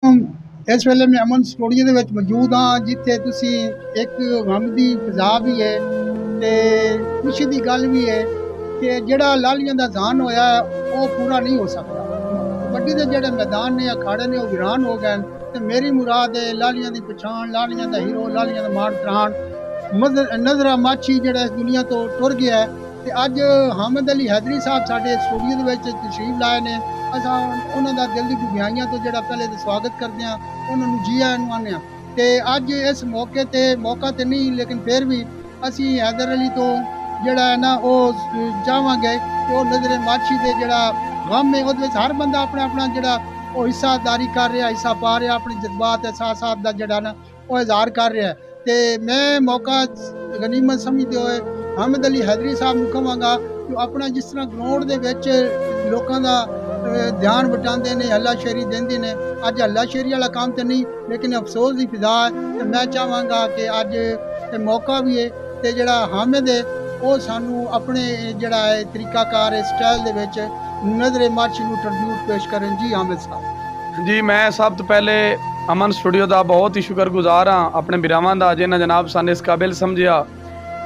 इस वेले मैं अमन स्टूडियो दे विच मौजूद हाँ जिथे तुसी एक गम दी फिजा भी है ते खुशी दी गल भी है कि जिहड़ा लालियां दा जान होया है वो पूरा नहीं हो सकता। कबड्डी दे जिहड़े मैदान ने अखाड़े ने वो वीरान हो गए ते मेरी मुराद है लालियां दी पछाण, लालियां दा हीरो, लालियां दा मान त्राण नजरा माछी जिहड़ा इस दुनिया तो टुर गया है। ते अज हामिद अली हैदरी साहब साडे स्टूडियो दे विच तशरीफ लाए ने। असां उन्हां दा दिल दी डुगियाइयां तो जिहड़ा पहले तो स्वागत करदे हां, उन्हां नूं जी आयां नूं आने हां ते अज इस मौके ते नहीं लेकिन फिर भी असीं हैदर अली तो जिहड़ा है ना वो चाहांगे कि वो नज़रे माछी दे जिहड़ा गम है उहदे विच हर बंदा अपना अपना जिहड़ा वो हिस्सादारी कर रहा, हिस्सा पा रहा, अपने जज्बात एहसासात दा जिहड़ा ना वो इज़हार कर रहा है। ते मैं मौका गनीमत समझदे होए हामिद अली हैदरी साहब नूं कहांगा कि अपना जिस तरह ग्राउंड दे विच लोकां दा ध्यान बटाते ने, हल्लाशेरी देंदे ने। अज हल्लाशेरी वाला काम तो नहीं लेकिन अफसोस की फिजा है। तो मैं चाहांगा कि अज मौका भी है तो जिहड़ा हामिद है वो सानू अपने जिहड़ा है तरीकाकार स्टाइल दे विच नज़रे माछी नूं ट्रिब्यूट पेश करें। जी हामिद साहब। जी मैं सब तो पहले अमन स्टूडियो का बहुत ही शुक्रगुजार हाँ अपने बिरावां दा जिन्हें जनाब साने इस काबिल समझिया।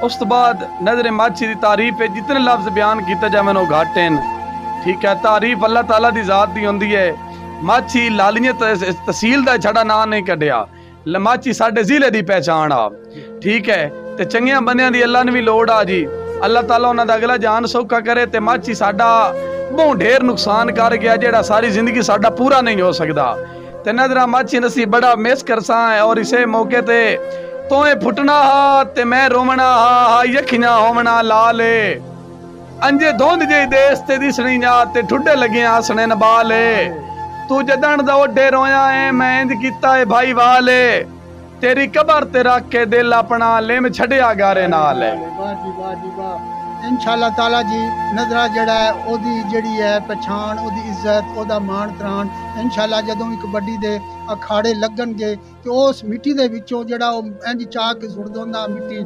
उस तो बाद नज़रे माछी की तारीफ है जितने लफ्ज़ बयान किए जावन वो घट हैं। ठीक है, तारीफ अल्लाह ताला की जात की होंदी है। माछी लालियां तहसील का छड़ा ना नहीं कढ़िया, माछी साडे जिले की पहचान आ। ठीक है, तो चंगिया बंदियां दी अल्लाह ने भी लोड़ आ जी। अल्लाह ताला उन्हां दा अगला जान सौखा करे। ते माछी साडा बहुत ढेर नुकसान कर गया जेड़ा सारी जिंदगी साडा पूरा नहीं हो सकता। ते नजरा माछी नसी बड़ा मिस करसा है और इसे मौके ते तोए फुटना हा ते मैं रोवना हा यखियां होवना लाले अंजे धुंध जे देश ते दिसनी जा ते ठुडे लगे हसने नबाले तू जदन दा ओडे रोया है मैं इंज कीता है भाई वाले तेरी कबर ते रख के दिल अपना लिम छड़िया गारे नाल है। वाह जी वाह जी वाह। इंशाअल्लाह ताला जी नजरा जड़ा है ओदी जड़ी है पछाण, ओदी इज्जत, ओदा मान त्राण इंशाअल्लाह जदों भी कबड्डी दे अखाड़े लगणगे ते उस मिट्टी दे विचों जड़ा इंज चाह के सुट दोंदा मिट्टी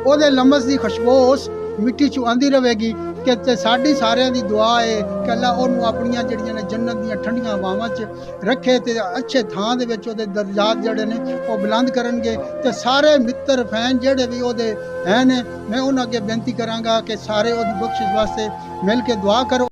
ओदे लमस दी खुशबू उस मिट्टी चों आंदी रहेगी कि साडी सारियां दी दुआ है कि अल्लाह ओनू अपनियां जड़ियां ने जन्नत दियां ठंडियां हवावां च रखे ते अच्छे थां दे विच ओदे दर्जात जड़े ने वो बुलंद करनगे ते सारे मित्र फैन जेड़े भी ओदे हैं ने मैं उन्हां अगे बेनती करांगा कि सारे ओदी बख्शिश वास्ते मिल के दुआ करो।